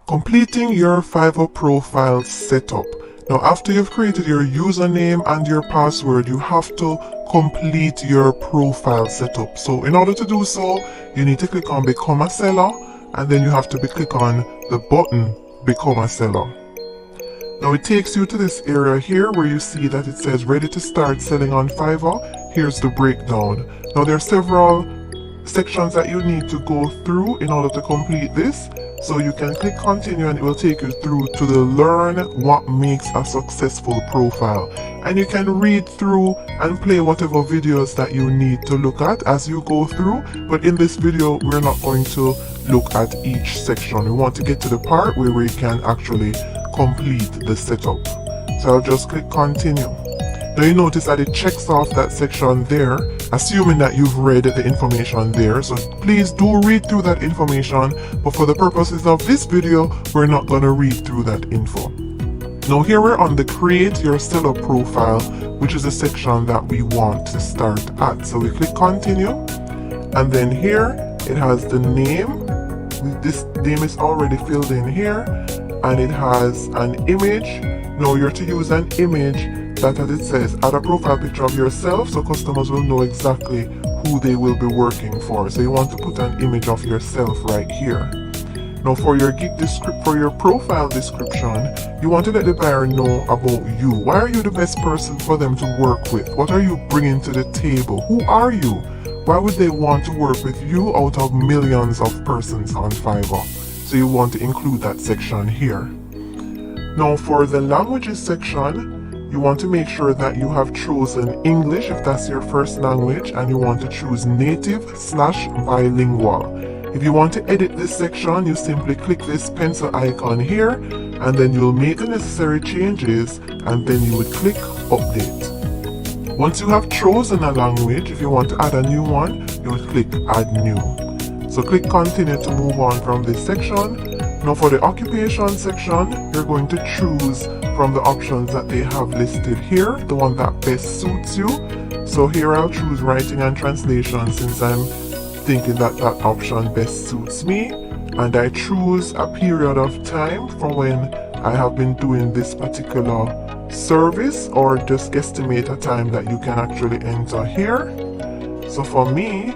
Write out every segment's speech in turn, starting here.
Completing your Fiverr profile setup. Now, after you've created your username and your password, you have to complete your profile setup. So in order to do so, you need to click on Become a Seller, and then you have to click on the button Become a Seller. Now it takes you to this area here where you see that it says ready to start selling on Fiverr. Here's the breakdown. Now there are several sections that you need to go through in order to complete this. So you can click continue and it will take you through to the learn what makes a successful profile. And you can read through and play whatever videos that you need to look at as you go through. But in this video, we're not going to look at each section. We want to get to the part where we can actually complete the setup. So I'll just click continue. Now you notice that it checks off that section there, assuming that you've read the information there. So please do read through that information, but for the purposes of this video, we're not going to read through that info. Now here we're on the create your seller profile, which is a section that we want to start at. So we click continue, and then here it has the name. This name is already filled in here, and it has an image. Now you're to use an image that, as it says, add a profile picture of yourself so customers will know exactly who they will be working for. So you want to put an image of yourself right here. Now for your profile description, you want to let the buyer know about you. Why are you the best person for them to work with? What are you bringing to the table? Who are you? Why would they want to work with you out of millions of persons on Fiverr? So you want to include that section here. Now for the languages section, you want to make sure that you have chosen English if that's your first language, and you want to choose native/bilingual. If you want to edit this section, you simply click this pencil icon here, and then you'll make the necessary changes, and then you would click update. Once you have chosen a language, if you want to add a new one, you would click add new. So click continue to move on from this section. Now for the occupation section, you're going to choose from the options that they have listed here, the one that best suits you. So here I'll choose writing and translation since I'm thinking that that option best suits me. And I choose a period of time from when I have been doing this particular service, or just guesstimate a time that you can actually enter here. So for me,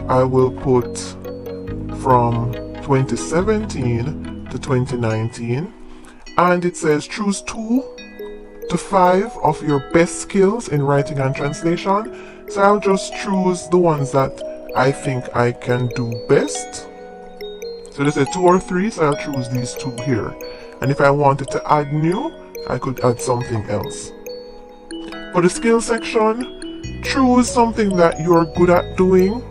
I will put from 2017 to 2019, and it says choose 2 to 5 of your best skills in writing and translation. So I'll just choose the ones that I think I can do best. So they say 2 or 3, so I'll choose these 2 here. And if I wanted to add new, I could add something else. For the skill section, choose something that you're good at doing.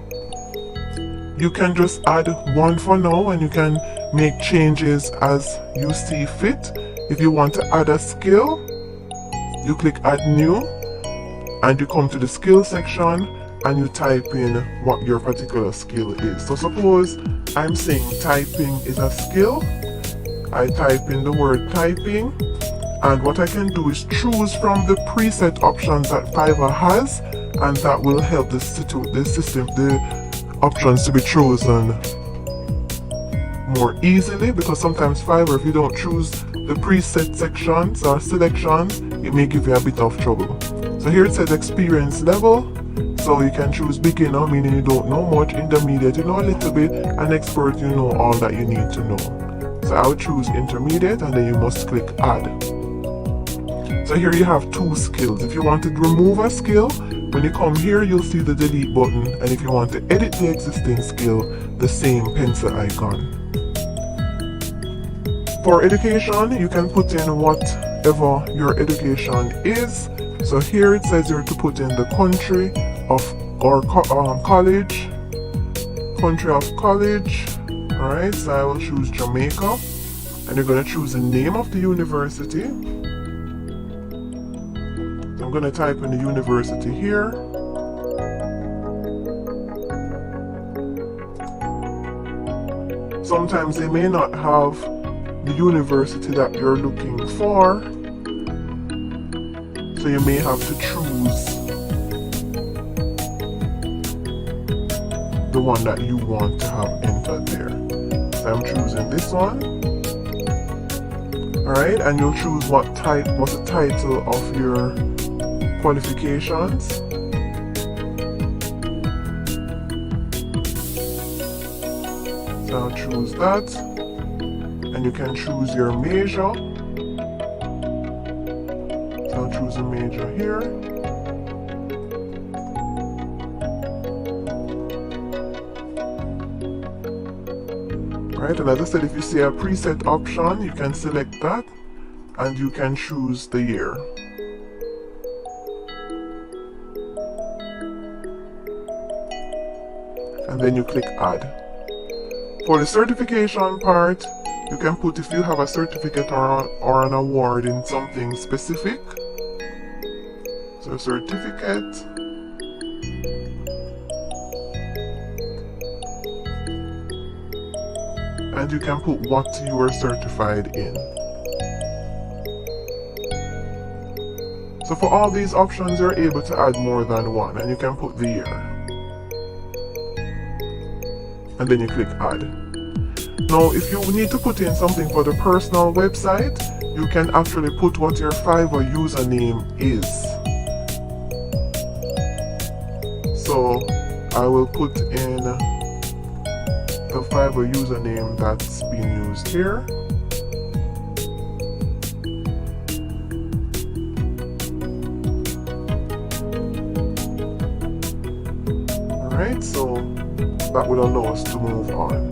You can just add one for now, and you can make changes as you see fit. If you want to add a skill, you click add new, and you come to the skill section and you type in what your particular skill is. So suppose I'm saying typing is a skill. I type in the word typing, and what I can do is choose from the preset options that Fiverr has, and that will help the options to be chosen more easily, because sometimes Fiverr, if you don't choose the preset sections or selections, it may give you a bit of trouble. So here it says experience level, so you can choose beginner, meaning you don't know much, intermediate, you know a little bit, and expert, you know all that you need to know. So I would choose intermediate, and then you must click add. So here you have 2 skills. If you want to remove a skill, when you come here, you'll see the delete button, and if you want to edit the existing skill, the same pencil icon. For education, you can put in whatever your education is. So here it says you're to put in the country of college. Country of college. Alright, so I will choose Jamaica, and you're going to choose the name of the university. I'm going to type in the university here. Sometimes they may not have the university that you're looking for, so you may have to choose the one that you want to have entered there. So I'm choosing this one, Alright, and you'll choose what's the title of your qualifications. So I'll choose that, and you can choose your major. So I'll choose a major here. Right, and as I said, if you see a preset option, you can select that and you can choose the year. And then you click add. For the certification part, you can put if you have a certificate or an award in something specific. So certificate. And you can put what you are certified in. So for all these options, you're able to add more than one, and you can put the year. And then you click add. Now, if you need to put in something for the personal website, you can actually put what your Fiverr username is. So I will put in the Fiverr username that's being used here. Alright, so that will allow us to move on.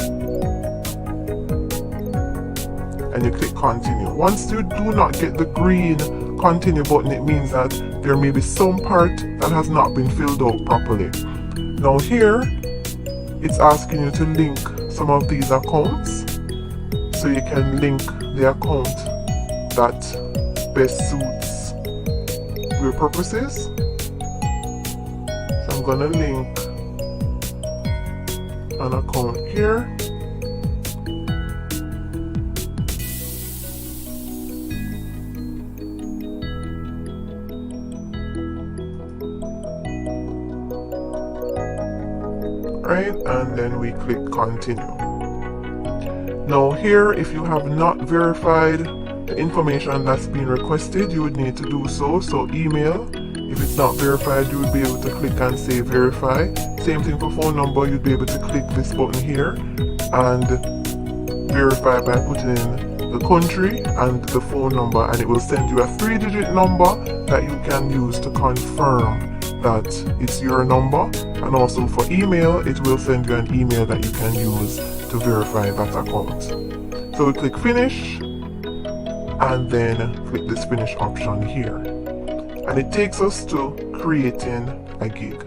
And you click continue. Once you do not get the green continue button, it means that there may be some part that has not been filled out properly. Now here, it's asking you to link some of these accounts, so you can link the account that best suits your purposes. So I'm gonna link an account here. Right, and then we click continue. Now here, if you have not verified the information that's been requested, you would need to do so. So email, if it's not verified, you would be able to click and say verify. Same thing for phone number, you'd be able to click this button here and verify by putting in the country and the phone number, and it will send you a 3-digit number that you can use to confirm that it's your number. And also for email, it will send you an email that you can use to verify that account. So we click finish and then click this finish option here, and it takes us to creating a gig.